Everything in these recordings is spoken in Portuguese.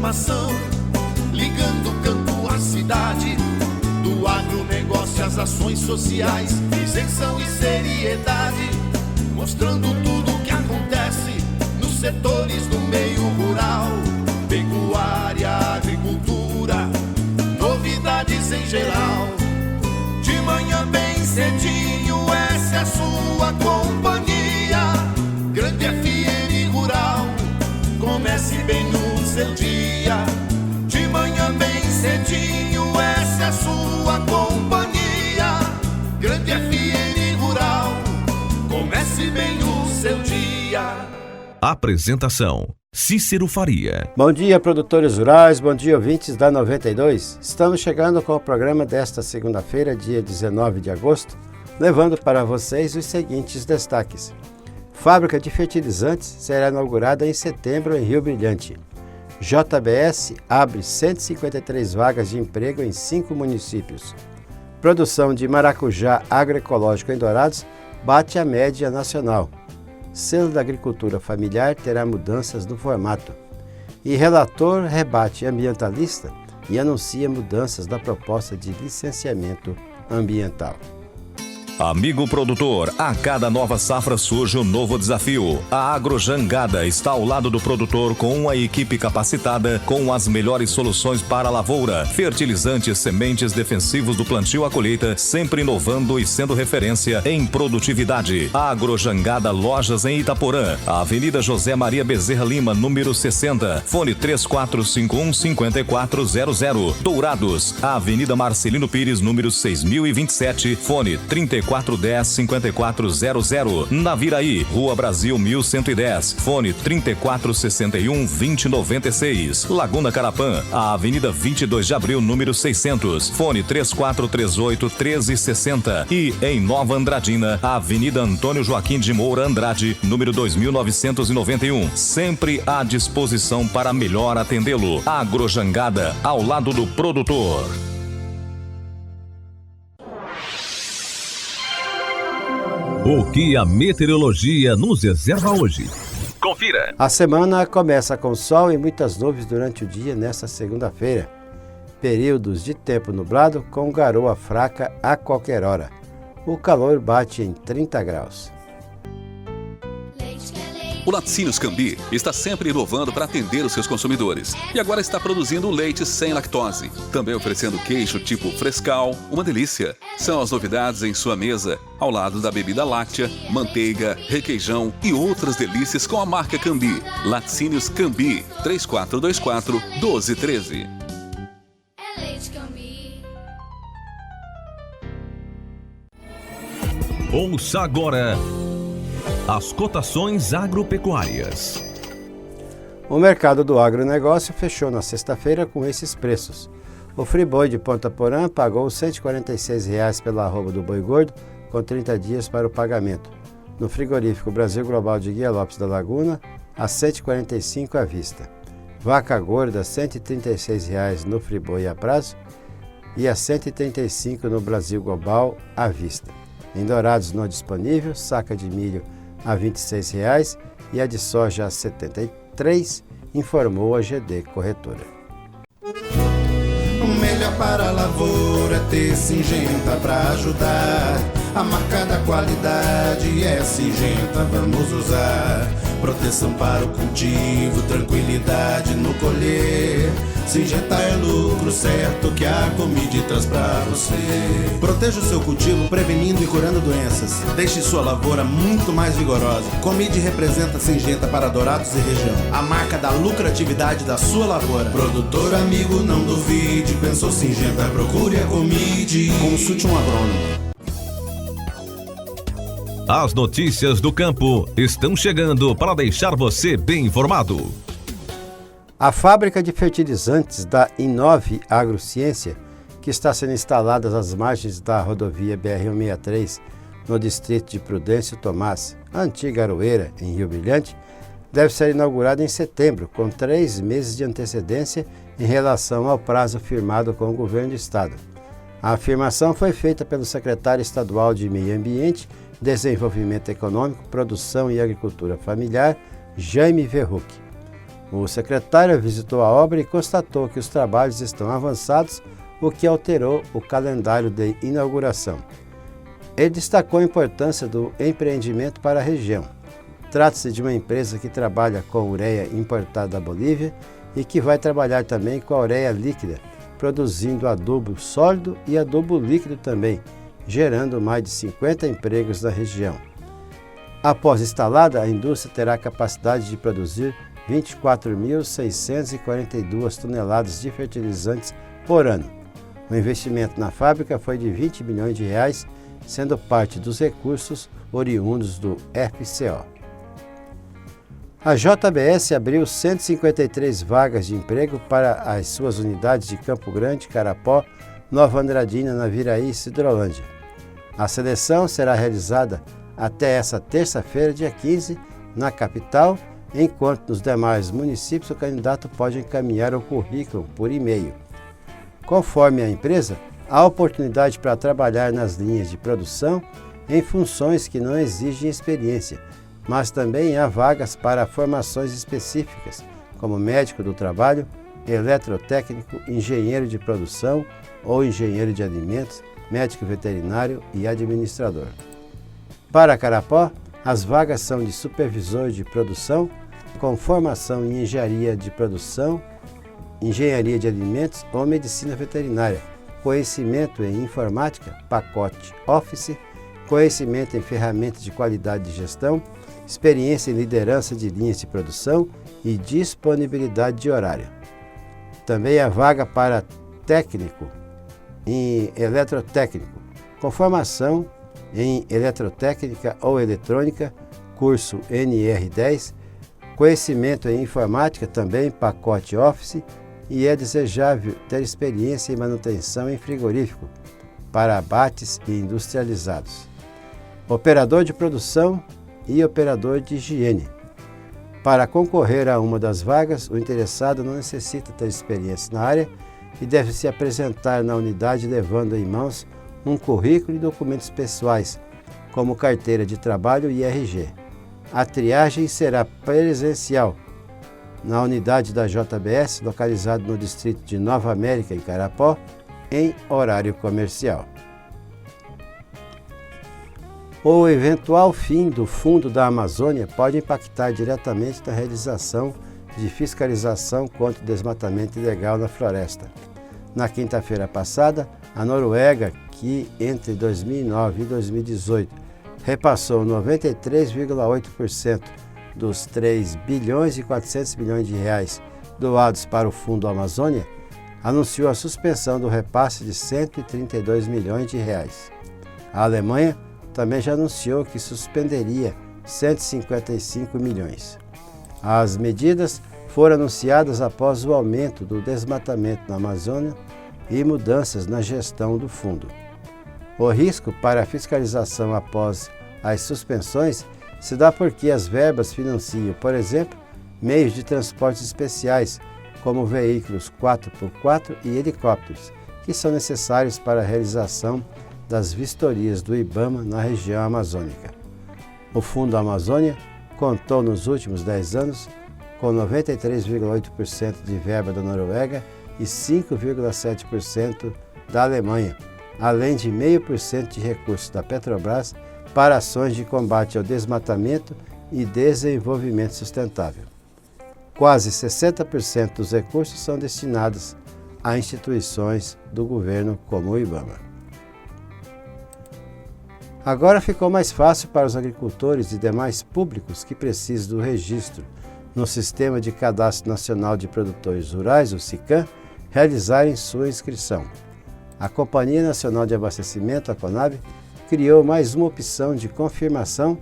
informação, ligando o campo à cidade, do agronegócio às ações sociais, isenção e seriedade, mostrando tudo o que acontece nos setores do meio rural, pecuária, agricultura, novidades em geral. De manhã bem cedinho, essa é a sua companhia, Grande FM Rural. Comece bem no seu dia, de manhã bem cedinho, essa é a sua companhia, Grande FM Rural. Comece bem o seu dia. Apresentação: Cícero Faria. Bom dia, produtores rurais, bom dia, ouvintes da 92. Estamos chegando com o programa desta segunda-feira, dia 19 de agosto, levando para vocês os seguintes destaques. Fábrica de fertilizantes será inaugurada em setembro em Rio Brilhante. JBS abre 153 vagas de emprego em 5 municípios. Produção de maracujá agroecológico em Dourados bate a média nacional. Selo da Agricultura Familiar terá mudanças no formato. E relator rebate ambientalista e anuncia mudanças da proposta de licenciamento ambiental. Amigo produtor, a cada nova safra surge um novo desafio. A Agrojangada está ao lado do produtor com uma equipe capacitada com as melhores soluções para a lavoura. Fertilizantes, sementes defensivos do plantio à colheita, sempre inovando e sendo referência em produtividade. A Agrojangada Lojas em Itaporã, Avenida José Maria Bezerra Lima, número 60, fone 3451-5400. Dourados, Avenida Marcelino Pires, número 6027, fone 3410-5400. Naviraí, Rua Brasil 1110, fone 3461-2096. Laguna Carapã, a Avenida 22 de Abril, número 600, fone 3438-1360. E em Nova Andradina, a Avenida Antônio Joaquim de Moura Andrade, número 2991, sempre à disposição para melhor atendê-lo. Agrojangada, ao lado do produtor. O que a meteorologia nos reserva hoje? Confira! A semana começa com sol e muitas nuvens durante o dia nesta segunda-feira. Períodos de tempo nublado com garoa fraca a qualquer hora. O calor bate em 30 graus. O Laticínios Cambi está sempre inovando para atender os seus consumidores. E agora está produzindo leite sem lactose. Também oferecendo queijo tipo frescal, uma delícia. São as novidades em sua mesa, ao lado da bebida láctea, manteiga, requeijão e outras delícias com a marca Cambi. Laticínios Cambi, 3424-1213. Ouça agora as cotações agropecuárias. O mercado do agronegócio fechou na sexta-feira com esses preços. O friboi de Ponta Porã pagou R$ 146 pela arroba do boi gordo, com 30 dias para o pagamento. No frigorífico Brasil Global de Guia Lopes da Laguna, a R$ 145 à vista. Vaca gorda, R$ 136 no friboi a prazo e a R$ 135 no Brasil Global à vista. Em Dourados não disponível, saca de milho a R$ 26 e a de soja a R$ 73, informou a GD Corretora. O melhor para a lavoura é ter Syngenta para ajudar. A marca da qualidade é Syngenta, vamos usar. Proteção para o cultivo, tranquilidade no colher. Syngenta é lucro certo que a Comid traz pra você. Proteja o seu cultivo prevenindo e curando doenças. Deixe sua lavoura muito mais vigorosa. Comid representa Syngenta para Dourados e região. A marca da lucratividade da sua lavoura. Produtor amigo, não duvide. Pensou Syngenta, procure a Comid. Consulte um agrônomo. As notícias do campo estão chegando para deixar você bem informado. A fábrica de fertilizantes da Inove Agrociência, que está sendo instalada às margens da rodovia BR-163, no distrito de Prudêncio Tomás, a antiga Aroeira, em Rio Brilhante, deve ser inaugurada em setembro, com 3 meses de antecedência em relação ao prazo firmado com o governo do estado. A afirmação foi feita pelo secretário estadual de Meio Ambiente, Desenvolvimento Econômico, Produção e Agricultura Familiar, Jaime Verruc. O secretário visitou a obra e constatou que os trabalhos estão avançados, o que alterou o calendário de inauguração. Ele destacou a importância do empreendimento para a região. Trata-se de uma empresa que trabalha com ureia importada da Bolívia e que vai trabalhar também com a ureia líquida, produzindo adubo sólido e adubo líquido também, gerando mais de 50 empregos na região. Após instalada, a indústria terá capacidade de produzir 24.642 toneladas de fertilizantes por ano. O investimento na fábrica foi de 20 milhões de reais, sendo parte dos recursos oriundos do FCO. A JBS abriu 153 vagas de emprego para as suas unidades de Campo Grande, Carapó, Nova Andradina, Naviraí e Sidrolândia. A seleção será realizada até essa terça-feira, dia 15, na capital, enquanto nos demais municípios o candidato pode encaminhar o currículo por e-mail. Conforme a empresa, há oportunidade para trabalhar nas linhas de produção em funções que não exigem experiência, mas também há vagas para formações específicas, como médico do trabalho, eletrotécnico, engenheiro de produção ou engenheiro de alimentos, médico veterinário e administrador. Para Carapó, as vagas são de supervisor de produção, com formação em engenharia de produção, engenharia de alimentos ou medicina veterinária, conhecimento em informática, pacote Office, conhecimento em ferramentas de qualidade de gestão, experiência em liderança de linhas de produção e disponibilidade de horário. Também há vaga para técnico em eletrotécnico, com formação em eletrotécnica ou eletrônica, curso NR10, conhecimento em informática, também pacote Office, e é desejável ter experiência em manutenção em frigorífico para abates e industrializados. Operador de produção e operador de higiene. Para concorrer a uma das vagas, o interessado não necessita ter experiência na área e deve se apresentar na unidade levando em mãos um currículo e documentos pessoais, como carteira de trabalho e RG. A triagem será presencial na unidade da JBS, localizada no distrito de Nova América, em Carapó, em horário comercial. O eventual fim do Fundo da Amazônia pode impactar diretamente na realização de fiscalização contra o desmatamento ilegal na floresta. Na quinta-feira passada, a Noruega, que entre 2009 e 2018 repassou 93,8% dos 3 bilhões e 400 milhões de reais doados para o Fundo Amazônia, anunciou a suspensão do repasse de 132 milhões de reais. A Alemanha também já anunciou que suspenderia 155 milhões. As medidas foram anunciadas após o aumento do desmatamento na Amazônia e mudanças na gestão do fundo. O risco para a fiscalização após as suspensões se dá porque as verbas financiam, por exemplo, meios de transportes especiais, como veículos 4x4 e helicópteros, que são necessários para a realização das vistorias do IBAMA na região amazônica. O Fundo Amazônia contou nos últimos 10 anos com 93,8% de verba da Noruega e 5,7% da Alemanha, além de 0,5% de recursos da Petrobras para ações de combate ao desmatamento e desenvolvimento sustentável. Quase 60% dos recursos são destinados a instituições do governo como o IBAMA. Agora ficou mais fácil para os agricultores e demais públicos que precisam do registro no Sistema de Cadastro Nacional de Produtores Rurais, o SICAM, realizarem sua inscrição. A Companhia Nacional de Abastecimento, a CONAB, criou mais uma opção de confirmação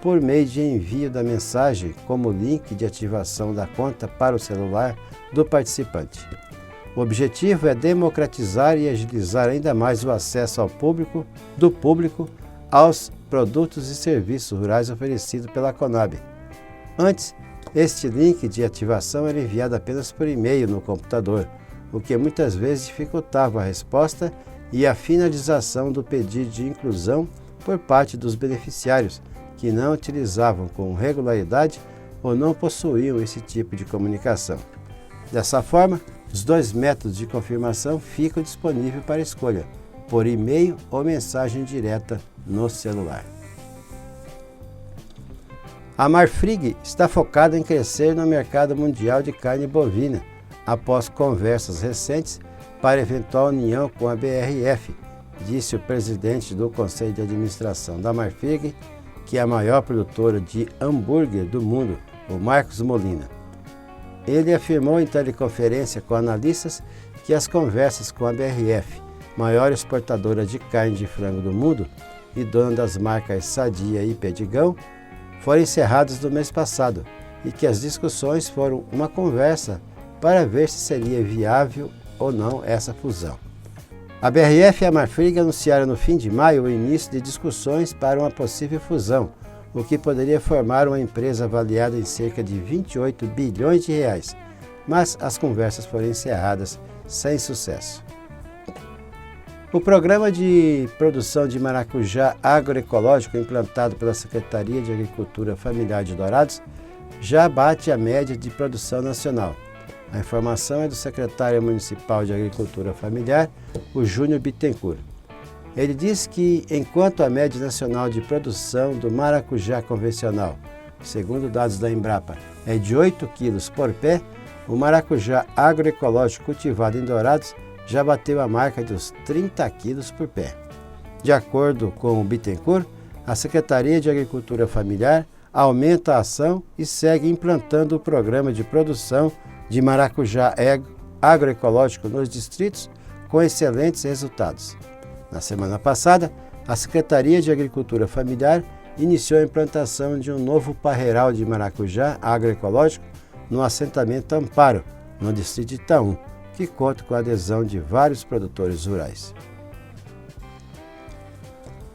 por meio de envio da mensagem como link de ativação da conta para o celular do participante. O objetivo é democratizar e agilizar ainda mais o acesso do público aos produtos e serviços rurais oferecidos pela CONAB. Antes, este link de ativação era enviado apenas por e-mail no computador, o que muitas vezes dificultava a resposta e a finalização do pedido de inclusão por parte dos beneficiários, que não utilizavam com regularidade ou não possuíam esse tipo de comunicação. Dessa forma, os 2 métodos de confirmação ficam disponíveis para escolha, por e-mail ou mensagem direta no celular. A Marfrig está focada em crescer no mercado mundial de carne bovina, após conversas recentes para eventual união com a BRF, disse o presidente do Conselho de Administração da Marfrig, que é a maior produtora de hambúrguer do mundo, o Marcos Molina. Ele afirmou em teleconferência com analistas que as conversas com a BRF, maior exportadora de carne de frango do mundo e dona das marcas Sadia e Perdigão, foram encerradas no mês passado e que as discussões foram uma conversa para ver se seria viável ou não essa fusão. A BRF e a Marfrig anunciaram no fim de maio o início de discussões para uma possível fusão, o que poderia formar uma empresa avaliada em cerca de 28 bilhões de reais, mas as conversas foram encerradas sem sucesso. O programa de produção de maracujá agroecológico implantado pela Secretaria de Agricultura Familiar de Dourados já bate a média de produção nacional. A informação é do secretário municipal de Agricultura Familiar, o Júnior Bittencourt. Ele diz que, enquanto a média nacional de produção do maracujá convencional, segundo dados da Embrapa, é de 8 quilos por pé, o maracujá agroecológico cultivado em Dourados já bateu a marca dos 30 quilos por pé. De acordo com o Bittencourt, a Secretaria de Agricultura Familiar aumenta a ação e segue implantando o programa de produção de maracujá agroecológico nos distritos com excelentes resultados. Na semana passada, a Secretaria de Agricultura Familiar iniciou a implantação de um novo parreiral de maracujá agroecológico no assentamento Amparo, no distrito de Itaú, que conta com a adesão de vários produtores rurais.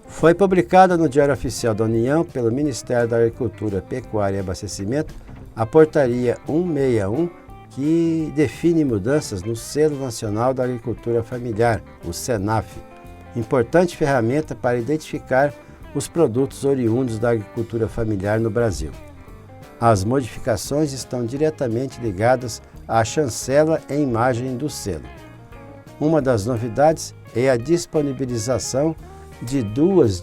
Foi publicada no Diário Oficial da União pelo Ministério da Agricultura, Pecuária e Abastecimento a Portaria 161, que define mudanças no Selo Nacional da Agricultura Familiar, o SENAF, importante ferramenta para identificar os produtos oriundos da agricultura familiar no Brasil. As modificações estão diretamente ligadas à chancela e imagem do selo. Uma das novidades é a disponibilização de duas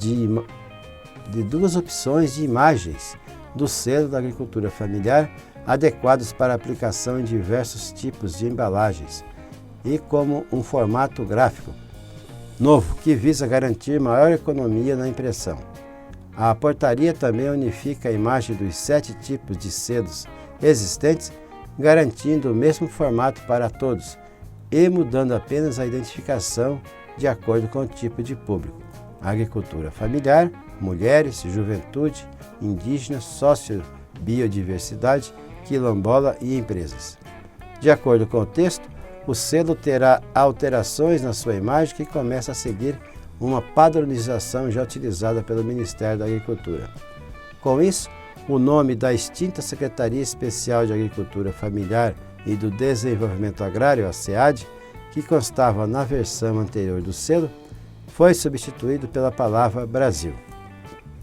opções de imagens do selo da agricultura familiar adequados para aplicação em diversos tipos de embalagens e como um formato gráfico novo que visa garantir maior economia na impressão. A portaria também unifica a imagem dos 7 tipos de selos existentes, garantindo o mesmo formato para todos e mudando apenas a identificação de acordo com o tipo de público: agricultura familiar, mulheres, juventude, indígenas, sócio-biodiversidade, quilombola e empresas. De acordo com o texto, o selo terá alterações na sua imagem que começa a seguir uma padronização já utilizada pelo Ministério da Agricultura. Com isso, o nome da extinta Secretaria Especial de Agricultura Familiar e do Desenvolvimento Agrário, a SEAD, que constava na versão anterior do selo, foi substituído pela palavra Brasil.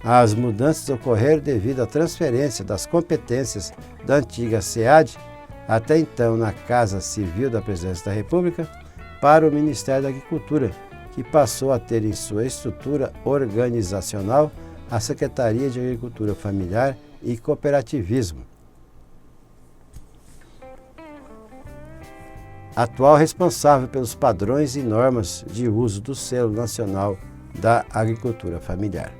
As mudanças ocorreram devido à transferência das competências da antiga SEAD, até então na Casa Civil da Presidência da República, para o Ministério da Agricultura, que passou a ter em sua estrutura organizacional a Secretaria de Agricultura Familiar e Cooperativismo, atual responsável pelos padrões e normas de uso do Selo Nacional da Agricultura Familiar.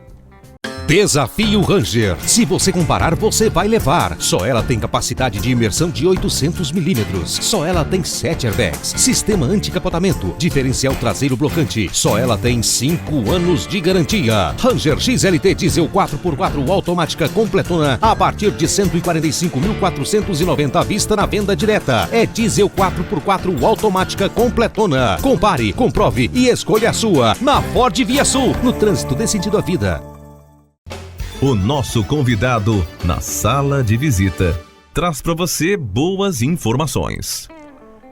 Desafio Ranger. Se você comparar, você vai levar. Só ela tem capacidade de imersão de 800 milímetros. Só ela tem 7 airbags. Sistema anticapotamento. Diferencial traseiro blocante. Só ela tem 5 anos de garantia. Ranger XLT Diesel 4x4 automática completona a partir de 145.490 à vista na venda direta. É diesel 4x4 automática completona. Compare, comprove e escolha a sua. Na Ford Via Sul. No trânsito dê sentido à vida. O nosso convidado na sala de visita traz para você boas informações.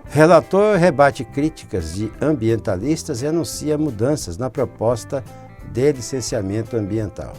Relator rebate críticas de ambientalistas e anuncia mudanças na proposta de licenciamento ambiental.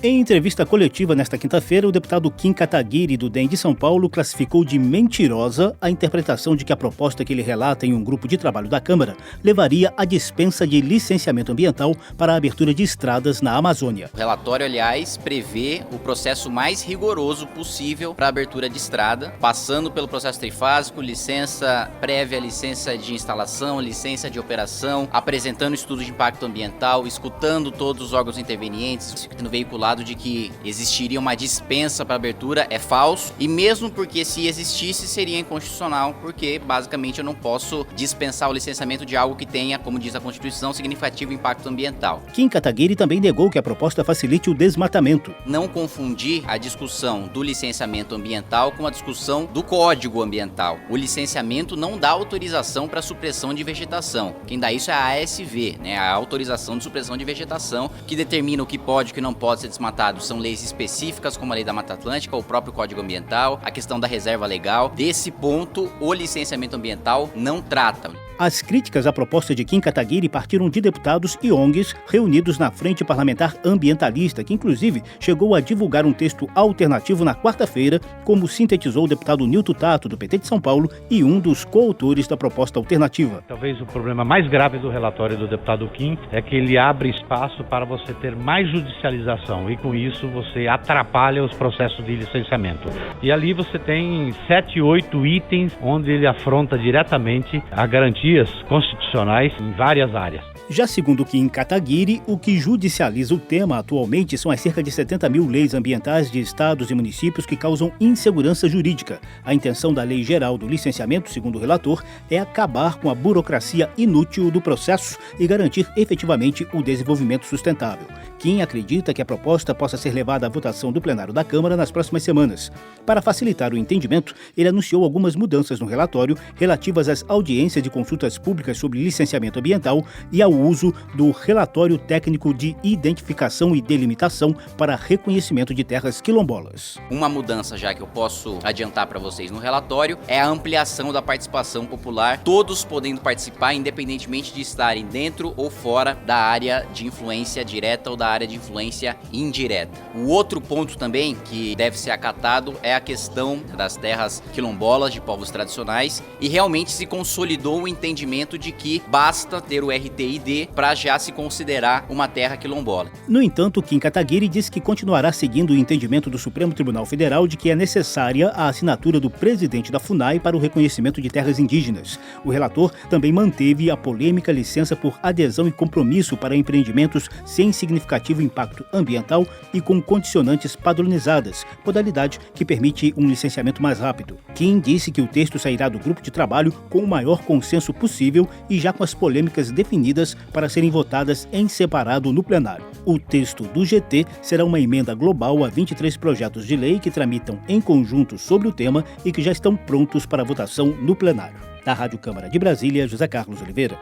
Em entrevista coletiva nesta quinta-feira, o deputado Kim Kataguiri, do DEM de São Paulo, classificou de mentirosa a interpretação de que a proposta que ele relata em um grupo de trabalho da Câmara levaria à dispensa de licenciamento ambiental para a abertura de estradas na Amazônia. O relatório, aliás, prevê o processo mais rigoroso possível para a abertura de estrada, passando pelo processo trifásico, licença prévia, licença de instalação, licença de operação, apresentando estudo de impacto ambiental, escutando todos os órgãos intervenientes, no veiculado de que existiria uma dispensa para abertura é falso, e mesmo porque se existisse seria inconstitucional, porque basicamente eu não posso dispensar o licenciamento de algo que tenha, como diz a Constituição, significativo impacto ambiental. Kim Kataguiri também negou que a proposta facilite o desmatamento. Não confundir a discussão do licenciamento ambiental com a discussão do Código Ambiental. O licenciamento não dá autorização para supressão de vegetação. Quem dá isso é a ASV, a autorização de supressão de vegetação, que determina o que pode e o que não pode ser desmatado. São leis específicas, como a Lei da Mata Atlântica, o próprio Código Ambiental, a questão da reserva legal. Desse ponto, o licenciamento ambiental não trata. As críticas à proposta de Kim Kataguiri partiram de deputados e ONGs reunidos na Frente Parlamentar Ambientalista, que inclusive chegou a divulgar um texto alternativo na quarta-feira, como sintetizou o deputado Nilton Tato, do PT de São Paulo, e um dos coautores da proposta alternativa. Talvez o problema mais grave do relatório do deputado Kim é que ele abre espaço para você ter mais judicialização e com isso você atrapalha os processos de licenciamento. E ali você tem 7, 8 itens onde ele afronta diretamente a garantia constitucionais em várias áreas. Já segundo Kim Kataguiri, o que judicializa o tema atualmente são as cerca de 70 mil leis ambientais de estados e municípios que causam insegurança jurídica. A intenção da Lei Geral do Licenciamento, segundo o relator, é acabar com a burocracia inútil do processo e garantir efetivamente o desenvolvimento sustentável. Kim acredita que a proposta possa ser levada à votação do plenário da Câmara nas próximas semanas. Para facilitar o entendimento, ele anunciou algumas mudanças no relatório relativas às audiências de consultas públicas sobre licenciamento ambiental e ao uso do relatório técnico de identificação e delimitação para reconhecimento de terras quilombolas. Uma mudança já que eu posso adiantar para vocês no relatório é a ampliação da participação popular, todos podendo participar independentemente de estarem dentro ou fora da área de influência direta ou da área de influência indireta. O outro ponto também que deve ser acatado é a questão das terras quilombolas de povos tradicionais, e realmente se consolidou o entendimento de que basta ter o RTID para já se considerar uma terra quilombola. No entanto, Kim Kataguiri disse que continuará seguindo o entendimento do Supremo Tribunal Federal de que é necessária a assinatura do presidente da FUNAI para o reconhecimento de terras indígenas. O relator também manteve a polêmica licença por adesão e compromisso para empreendimentos sem significativo impacto ambiental e com condicionantes padronizadas, modalidade que permite um licenciamento mais rápido. Kim disse que o texto sairá do grupo de trabalho com o maior consenso possível e já com as polêmicas definidas para serem votadas em separado no plenário. O texto do GT será uma emenda global a 23 projetos de lei que tramitam em conjunto sobre o tema e que já estão prontos para votação no plenário. Da Rádio Câmara de Brasília, José Carlos Oliveira.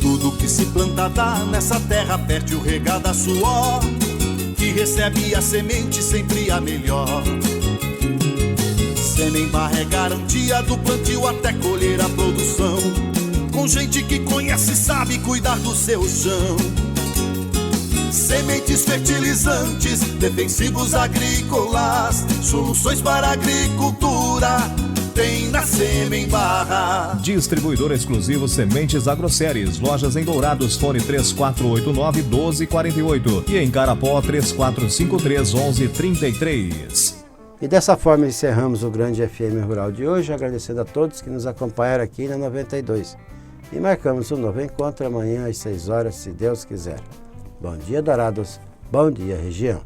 Tudo que se planta dá nessa terra, perde o regar da suor, que recebe a semente sempre a melhor. Semem-Barra é garantia do plantio até colher a produção, com gente que conhece e sabe cuidar do seu chão. Sementes fertilizantes, defensivos agrícolas, soluções para a agricultura tem na Semem-Barra. Distribuidor exclusivo Sementes Agroceres. Lojas em Dourados, fone 3489-1248 e em Carapó 3453-1133. E dessa forma encerramos o Grande FM Rural de hoje, agradecendo a todos que nos acompanharam aqui na 92. E marcamos um novo encontro amanhã às 6 horas, se Deus quiser. Bom dia, Dourados. Bom dia, região.